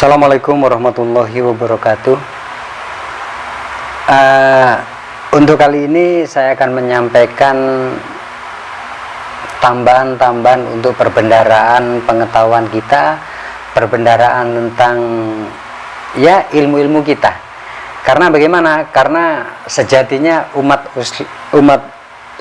Assalamualaikum warahmatullahi wabarakatuh. Untuk kali ini saya akan menyampaikan tambahan-tambahan untuk perbendaharaan pengetahuan kita, perbendaharaan tentang ya ilmu-ilmu kita. Karena bagaimana? Karena sejatinya umat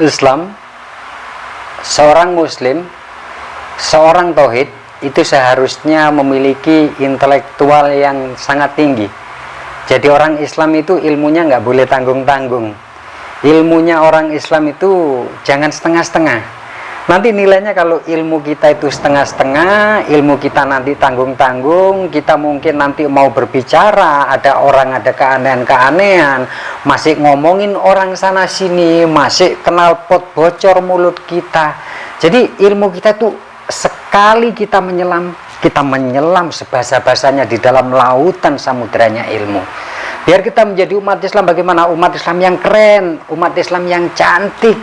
Islam, seorang muslim, seorang tauhid itu seharusnya memiliki intelektual yang sangat tinggi. Jadi orang Islam itu ilmunya nggak boleh tanggung-tanggung. Ilmunya orang Islam itu jangan setengah-setengah. Nanti nilainya kalau ilmu kita itu setengah-setengah, ilmu kita nanti tanggung-tanggung, kita mungkin nanti mau berbicara, ada orang ada keanehan-keanehan, masih ngomongin orang sana sini, masih kenal pot bocor mulut kita. Jadi ilmu kita itu sekali kita menyelam sebasa-basanya di dalam lautan samudranya ilmu. Biar kita menjadi umat Islam, bagaimana umat Islam yang keren, umat Islam yang cantik.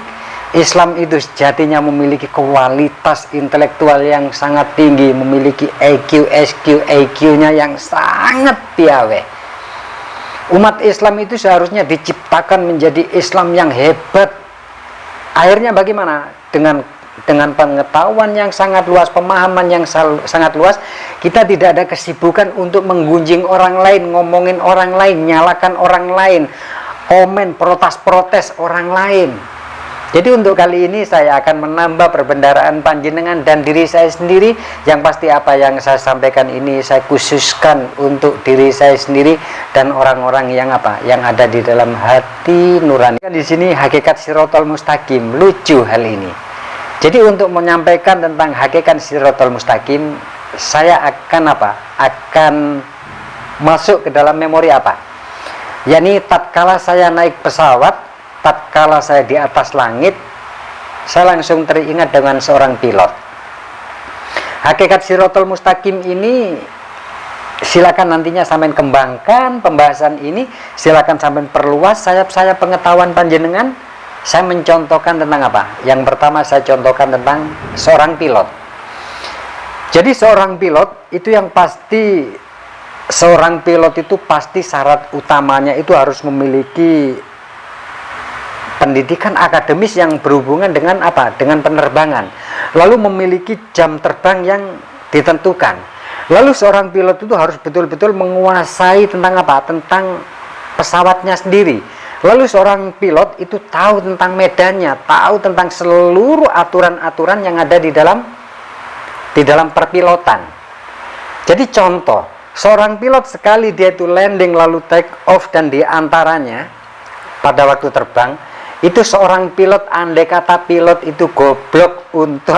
Islam itu sejatinya memiliki kualitas intelektual yang sangat tinggi, memiliki EQ, SQ, EQ-nya yang sangat piawai. Umat Islam itu seharusnya diciptakan menjadi Islam yang hebat. Akhirnya bagaimana? Dengan pengetahuan yang sangat luas, pemahaman yang sangat luas, kita tidak ada kesibukan untuk menggunjing orang lain, ngomongin orang lain, nyalakan orang lain, komen, protes orang lain. Jadi untuk kali ini saya akan menambah perbendaharaan panjenengan dan diri saya sendiri. Yang pasti apa yang saya sampaikan ini saya khususkan untuk diri saya sendiri dan orang-orang yang ada di dalam hati nurani. Di sini hakikat Shiratal Mustaqim, lucu hal ini. Jadi untuk menyampaikan tentang hakikat Shiratal Mustaqim, saya akan masuk ke dalam memori yakni tatkala saya naik pesawat, tatkala saya di atas langit, saya langsung teringat dengan seorang pilot. Hakikat Shiratal Mustaqim ini silakan nantinya sampai kembangkan pembahasan ini, silakan sampai perluas sayap-sayap pengetahuan panjenengan. Saya mencontohkan tentang Yang pertama saya contohkan tentang seorang pilot. Jadi seorang pilot itu pasti syarat utamanya itu harus memiliki pendidikan akademis yang berhubungan dengan dengan penerbangan. Lalu memiliki jam terbang yang ditentukan. Lalu seorang pilot itu harus betul-betul menguasai tentang tentang pesawatnya sendiri. Lalu seorang pilot itu tahu tentang medannya, tahu tentang seluruh aturan-aturan yang ada di dalam perpilotan. Jadi contoh, seorang pilot sekali dia itu landing lalu take off dan diantaranya pada waktu terbang, itu seorang pilot andai kata pilot itu goblok untuk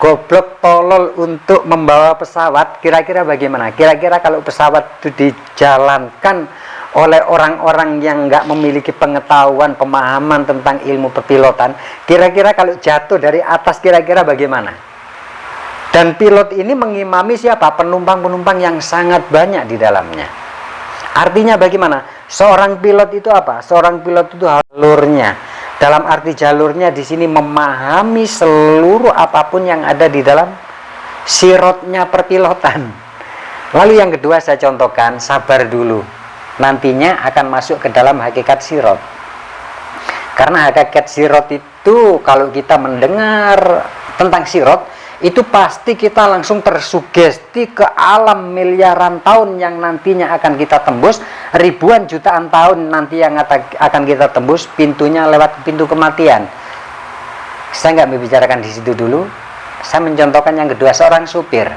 goblok tolol untuk membawa pesawat, kira-kira bagaimana? Kira-kira kalau pesawat itu dijalankan oleh orang-orang yang nggak memiliki pengetahuan, pemahaman tentang ilmu perpilotan, kira-kira kalau jatuh dari atas kira-kira bagaimana? Dan pilot ini mengimami siapa? Penumpang-penumpang yang sangat banyak di dalamnya. Artinya bagaimana? Seorang pilot itu Seorang pilot itu jalurnya. Dalam arti jalurnya di sini memahami seluruh apapun yang ada di dalam sirotnya perpilotan. Lalu yang kedua saya contohkan, sabar dulu. Nantinya akan masuk ke dalam hakikat sirot. Karena hakikat sirot itu kalau kita mendengar tentang sirot, itu pasti kita langsung tersugesti ke alam miliaran tahun yang nantinya akan kita tembus, ribuan jutaan tahun nanti yang akan kita tembus, pintunya lewat pintu kematian. Saya nggak membicarakan di situ dulu. Saya mencontohkan yang kedua, seorang supir.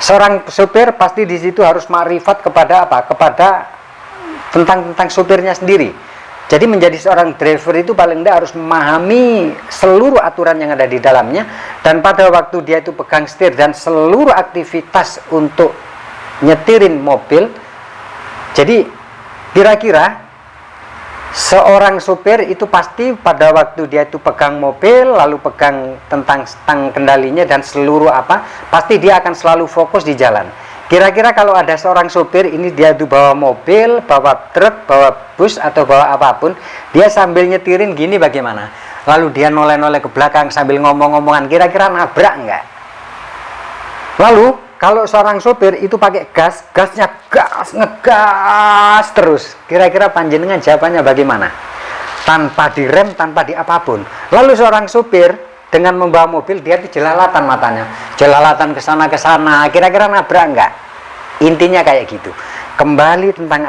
Seorang supir pasti di situ harus makrifat kepada tentang supirnya sendiri. Jadi menjadi seorang driver itu paling tidak harus memahami seluruh aturan yang ada di dalamnya, dan pada waktu dia itu pegang setir dan seluruh aktivitas untuk nyetirin mobil. Jadi kira-kira seorang supir itu pasti pada waktu dia itu pegang mobil, lalu pegang tentang stang kendalinya dan seluruh pasti dia akan selalu fokus di jalan. Kira-kira kalau ada seorang supir ini dia itu bawa mobil, bawa truk, bawa bus atau bawa apapun, dia sambil nyetirin gini bagaimana? Lalu dia noleh-noleh ke belakang sambil ngomong-ngomongan, kira-kira nabrak enggak? Lalu Kalau seorang sopir itu pakai gas, gasnya ngegas terus. Kira-kira panjenengan jawabannya bagaimana? Tanpa direm, tanpa di apapun. Lalu seorang sopir dengan membawa mobil, dia itu jelalatan matanya, jelalatan ke sana ke sana. Kira-kira nabrak enggak? Intinya kayak gitu. Kembali tentang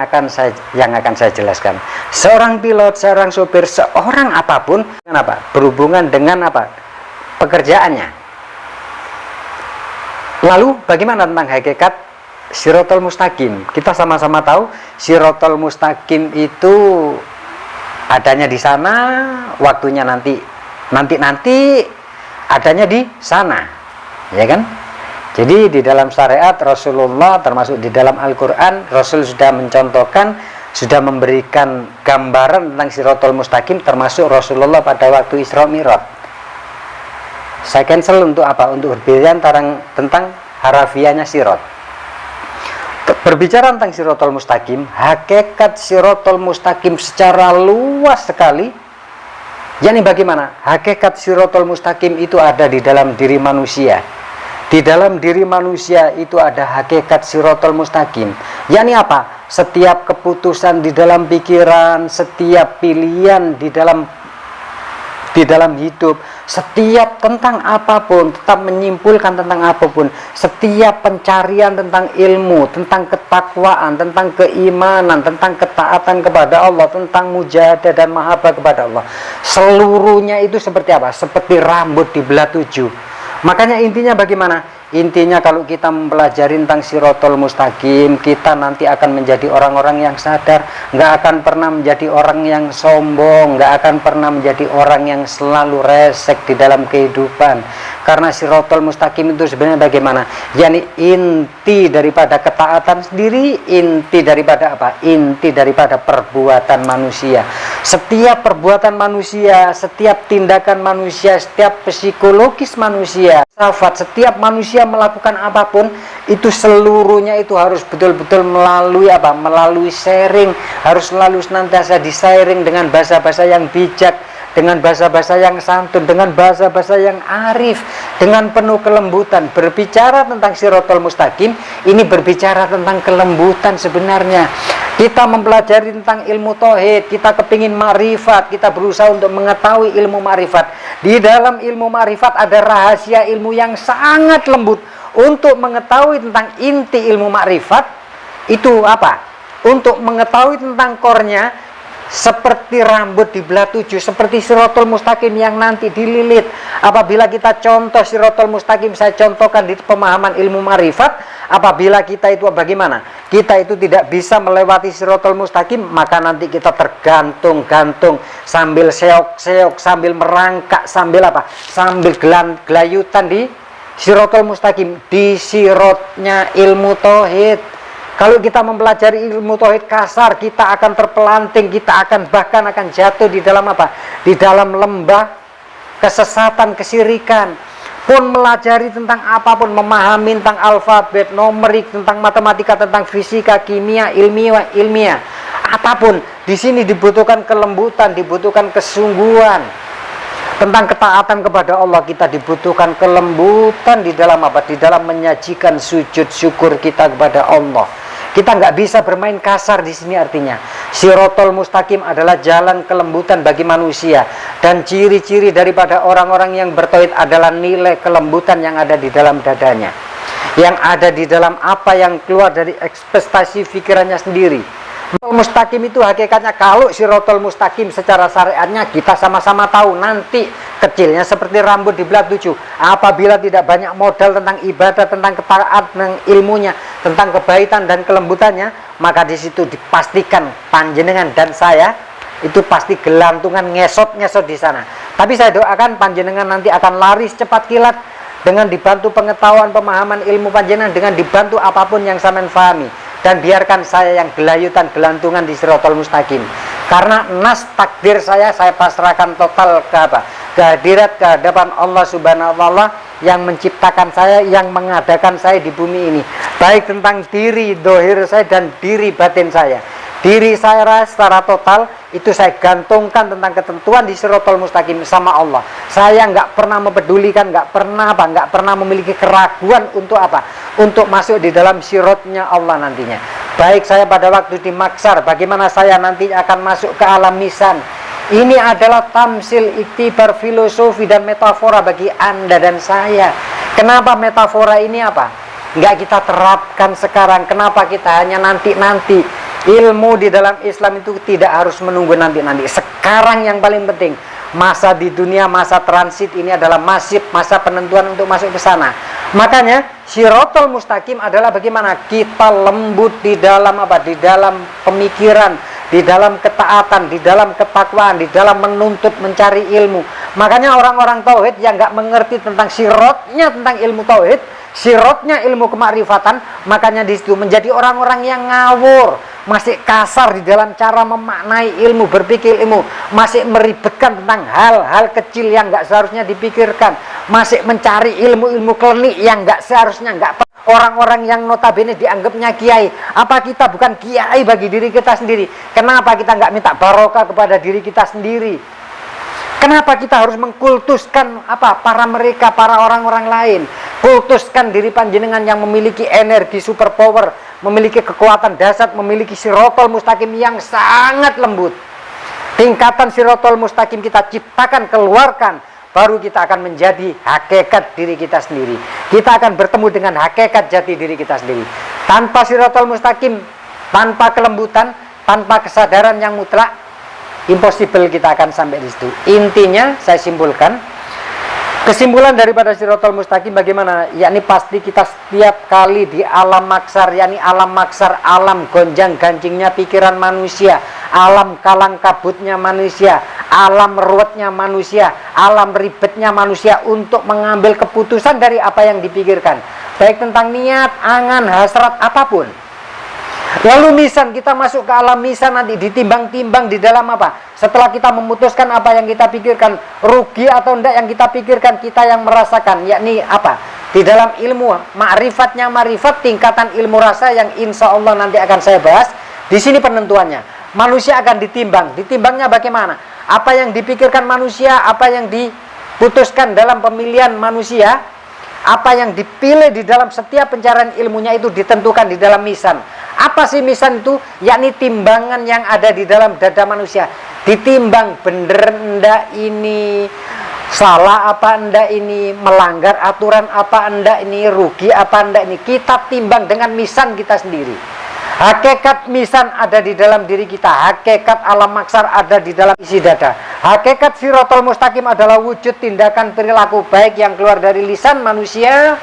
yang akan saya jelaskan. Seorang pilot, seorang sopir, seorang apapun, kenapa? Berhubungan dengan apa? Pekerjaannya. Lalu bagaimana tentang hakikat Shiratal Mustaqim? Kita sama-sama tahu Shiratal Mustaqim itu adanya di sana, waktunya nanti adanya di sana, ya kan? Jadi di dalam syariat Rasulullah, termasuk di dalam Al-Quran, Rasul sudah mencontohkan, sudah memberikan gambaran tentang Shiratal Mustaqim, termasuk Rasulullah pada waktu Isra Mi'raj. Saya cancel untuk apa? Untuk berbicara tentang harafiahnya sirat. Berbicara tentang Shiratal Mustaqim, hakikat Shiratal Mustaqim secara luas sekali. Yani bagaimana? Hakikat Shiratal Mustaqim itu ada di dalam diri manusia. Di dalam diri manusia itu ada hakikat Shiratal Mustaqim. Yani apa? Setiap keputusan di dalam pikiran, setiap pilihan di dalam hidup, setiap tentang apapun, tetap menyimpulkan tentang apapun, setiap pencarian tentang ilmu, tentang ketakwaan, tentang keimanan, tentang ketaatan kepada Allah, tentang mujahadah dan mahabbah kepada Allah, seluruhnya itu seperti apa? Seperti rambut dibelah 7. Makanya intinya bagaimana? Intinya kalau kita mempelajari tentang Shiratal Mustaqim, kita nanti akan menjadi orang-orang yang sadar, nggak akan pernah menjadi orang yang sombong, nggak akan pernah menjadi orang yang selalu resek di dalam kehidupan. Karena Shiratal Mustaqim itu sebenarnya bagaimana? Yani inti daripada ketaatan sendiri, inti daripada apa? Inti daripada perbuatan manusia. Setiap perbuatan manusia, setiap tindakan manusia, setiap psikologis manusia, setiap manusia melakukan apapun itu seluruhnya itu harus betul-betul melalui apa? Melalui sharing, harus selalu senantiasa di-sharing dengan bahasa-bahasa yang bijak, dengan bahasa-bahasa yang santun, dengan bahasa-bahasa yang arif, dengan penuh kelembutan. Berbicara tentang Shiratal Mustaqim, ini berbicara tentang kelembutan sebenarnya. Kita mempelajari tentang ilmu tauhid, kita kepingin ma'rifat, kita berusaha untuk mengetahui ilmu ma'rifat. Di dalam ilmu ma'rifat ada rahasia ilmu yang sangat lembut. Untuk mengetahui tentang inti ilmu ma'rifat, itu apa? Untuk mengetahui tentang core-nya, seperti rambut dibelah 7, seperti Shiratal Mustaqim yang nanti dililit. Apabila kita contoh Shiratal Mustaqim, saya contohkan di pemahaman ilmu marifat, apabila kita itu bagaimana? Kita itu tidak bisa melewati Shiratal Mustaqim, maka nanti kita tergantung-gantung, sambil seok-seok, sambil merangkak, sambil apa? Sambil gelayutan di Shiratal Mustaqim, di sirotnya ilmu tauhid. Kalau kita mempelajari ilmu tauhid kasar, kita akan terpelanting, kita akan bahkan akan jatuh di dalam apa? Di dalam lembah kesesatan, kesirikan. Pun melajari tentang apapun, memahami tentang alfabet, numerik, tentang matematika, tentang fisika, kimia, ilmiah, apapun. Di sini dibutuhkan kelembutan, dibutuhkan kesungguhan. Tentang ketaatan kepada Allah, kita dibutuhkan kelembutan di dalam apa? Di dalam menyajikan sujud syukur kita kepada Allah. Kita nggak bisa bermain kasar di sini artinya. Shiratal Mustaqim adalah jalan kelembutan bagi manusia, dan ciri-ciri daripada orang-orang yang bertauhid adalah nilai kelembutan yang ada di dalam dadanya, yang ada di dalam apa yang keluar dari ekspektasi pikirannya sendiri. Mustaqim itu hakikatnya, kalau Shiratal Mustaqim secara syariatnya kita sama-sama tahu nanti kecilnya seperti rambut dibelah 7. Apabila tidak banyak modal tentang ibadah, tentang ketaatan, tentang ilmunya, tentang kebaikan dan kelembutannya, maka di situ dipastikan panjenengan dan saya itu pasti gelantungan ngesot-ngesot di sana. Tapi saya doakan panjenengan nanti akan lari secepat kilat dengan dibantu pengetahuan, pemahaman ilmu panjenengan, dengan dibantu apapun yang sampean fahami. Dan biarkan saya yang gelayutan, gelantungan di Shiratal Mustaqim. Karena nas takdir saya pasrahkan total ke apa? Kehadirat, kehadapan Allah Subhanahu wa Ta'ala yang menciptakan saya, yang mengadakan saya di bumi ini. Baik tentang diri dohir saya dan diri batin saya. Diri saya secara total itu saya gantungkan tentang ketentuan di Shiratal Mustaqim sama Allah. Saya nggak pernah mempedulikan, nggak pernah memiliki keraguan untuk apa? Untuk masuk di dalam sirotnya Allah nantinya. Baik saya pada waktu di Maksar, bagaimana saya nanti akan masuk ke alam misan. Ini adalah tamsil, iktibar, filosofi dan metafora bagi Anda dan saya. Kenapa metafora ini apa? Nggak kita terapkan sekarang. Kenapa kita hanya nanti-nanti? Ilmu di dalam Islam itu tidak harus menunggu nanti-nanti. Sekarang yang paling penting, masa di dunia, masa transit ini adalah masa penentuan untuk masuk ke sana. Makanya Shiratal Mustaqim adalah bagaimana kita lembut di dalam apa? Di dalam pemikiran, di dalam ketaatan, di dalam ketakwaan, di dalam menuntut mencari ilmu. Makanya orang-orang tauhid yang nggak mengerti tentang sirotnya, tentang ilmu tauhid, sirotnya ilmu kemakrifatan, makanya di situ menjadi orang-orang yang ngawur, masih kasar di dalam cara memaknai ilmu, berpikir ilmu, masih meribetkan tentang hal-hal kecil yang nggak seharusnya dipikirkan, masih mencari ilmu-ilmu klinik yang nggak seharusnya, nggak. Orang-orang yang notabene dianggapnya kiai, apa kita bukan kiai bagi diri kita sendiri? Kenapa kita nggak minta barokah kepada diri kita sendiri? Kenapa kita harus mengkultuskan apa para orang-orang lain? Kultuskan diri panjenengan yang memiliki energi superpower, memiliki kekuatan dasar, memiliki Shiratal Mustaqim yang sangat lembut. Tingkatan Shiratal Mustaqim kita ciptakan, keluarkan, baru kita akan menjadi hakikat diri kita sendiri. Kita akan bertemu dengan hakikat jati diri kita sendiri. Tanpa Shiratal Mustaqim, tanpa kelembutan, tanpa kesadaran yang mutlak, impossible kita akan sampai di situ. Intinya saya simpulkan, kesimpulan daripada Shiratal Mustaqim bagaimana? Yakni pasti kita setiap kali di alam maksar, yakni alam maksar, alam gonjang ganjingnya pikiran manusia, alam kalang kabutnya manusia, alam ruwetnya manusia, alam ribetnya manusia untuk mengambil keputusan dari apa yang dipikirkan, baik tentang niat, angan, hasrat, apapun. Lalu misan, kita masuk ke alam misan nanti ditimbang-timbang di dalam apa? Setelah kita memutuskan apa yang kita pikirkan, rugi atau enggak yang kita pikirkan, kita yang merasakan, yakni apa? Di dalam ilmu ma'rifatnya ma'rifat, tingkatan ilmu rasa yang insya Allah nanti akan saya bahas. Di sini penentuannya, manusia akan ditimbang. Ditimbangnya bagaimana? Apa yang dipikirkan manusia, apa yang diputuskan dalam pemilihan manusia, apa yang dipilih di dalam setiap pencarian ilmunya itu ditentukan di dalam misan. Apa sih misan itu? Yakni timbangan yang ada di dalam dada manusia. Ditimbang bener ndak ini, salah apa ndak ini, melanggar aturan apa ndak ini, rugi apa ndak ini. Kita timbang dengan misan kita sendiri. Hakikat misan ada di dalam diri kita. Hakikat alam maksar ada di dalam isi dada. Hakikat Shiratal Mustaqim adalah wujud tindakan perilaku baik yang keluar dari lisan manusia,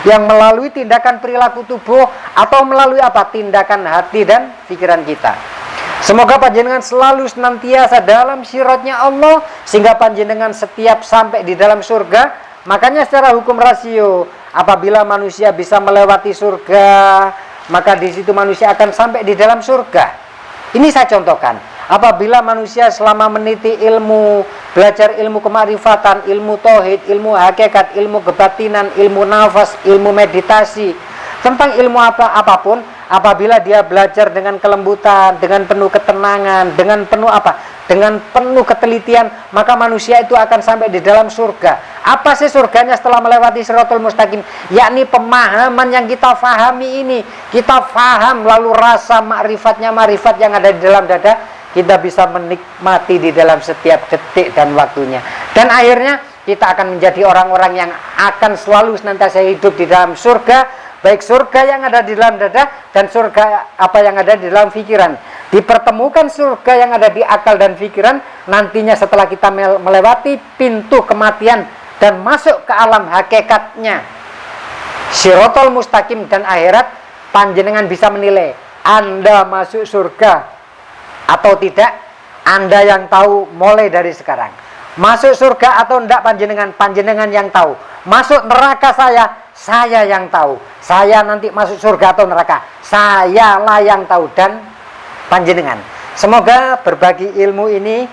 yang melalui tindakan perilaku tubuh, atau melalui apa? Tindakan hati dan pikiran kita. Semoga panjenengan selalu senantiasa dalam sirotnya Allah, sehingga panjenengan setiap sampai di dalam surga. Makanya secara hukum rasio, apabila manusia bisa melewati surga, maka di situ manusia akan sampai di dalam surga. Ini saya contohkan. Apabila manusia selama meniti ilmu, belajar ilmu kemarifatan, ilmu tauhid, ilmu hakikat, ilmu kebatinan, ilmu nafas, ilmu meditasi, tentang ilmu apapun, apabila dia belajar dengan kelembutan, dengan penuh ketenangan, dengan penuh apa? Dengan penuh ketelitian, maka manusia itu akan sampai di dalam surga. Apa sih surganya setelah melewati Shiratal Mustaqim? Yakni pemahaman yang kita fahami ini. Kita faham, lalu rasa ma'rifatnya ma'rifat yang ada di dalam dada, kita bisa menikmati di dalam setiap detik dan waktunya. Dan akhirnya kita akan menjadi orang-orang yang akan selalu senantiasa hidup di dalam surga. Baik surga yang ada di dalam dada dan surga apa yang ada di dalam pikiran. Dipertemukan surga yang ada di akal dan pikiran, nantinya setelah kita melewati pintu kematian dan masuk ke alam hakikatnya Shiratal Mustaqim dan akhirat, panjenengan bisa menilai Anda masuk surga atau tidak. Anda yang tahu mulai dari sekarang. Masuk surga atau tidak panjenengan yang tahu. Masuk neraka saya yang tahu. Saya nanti masuk surga atau neraka, sayalah yang tahu, dan panjenengan. Semoga berbagi ilmu ini,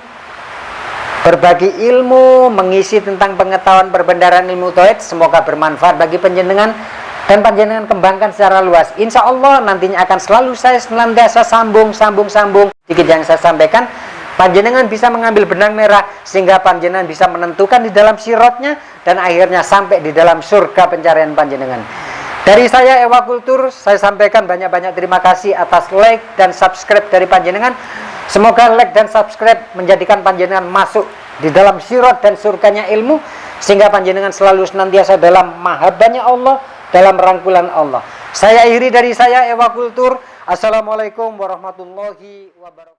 berbagi ilmu, mengisi tentang pengetahuan perbendaharaan ilmu tauhid, semoga bermanfaat bagi panjenengan. dan panjenengan kembangkan secara luas. Insya Allah nantinya akan selalu saya senantiasa sambung. Sedikit yang saya sampaikan, panjenengan bisa mengambil benang merah sehingga panjenengan bisa menentukan di dalam sirotnya dan akhirnya sampai di dalam surga pencarian panjenengan. Dari saya Ewa Kultur, saya sampaikan banyak-banyak terima kasih atas like dan subscribe dari panjenengan. Semoga like dan subscribe menjadikan panjenengan masuk di dalam sirot dan surganya ilmu, sehingga panjenengan selalu senantiasa dalam mahabbahnya Allah, dalam rangkulan Allah. Saya akhiri dari saya Ewa Kultur. Assalamualaikum warahmatullahi wabarakatuh.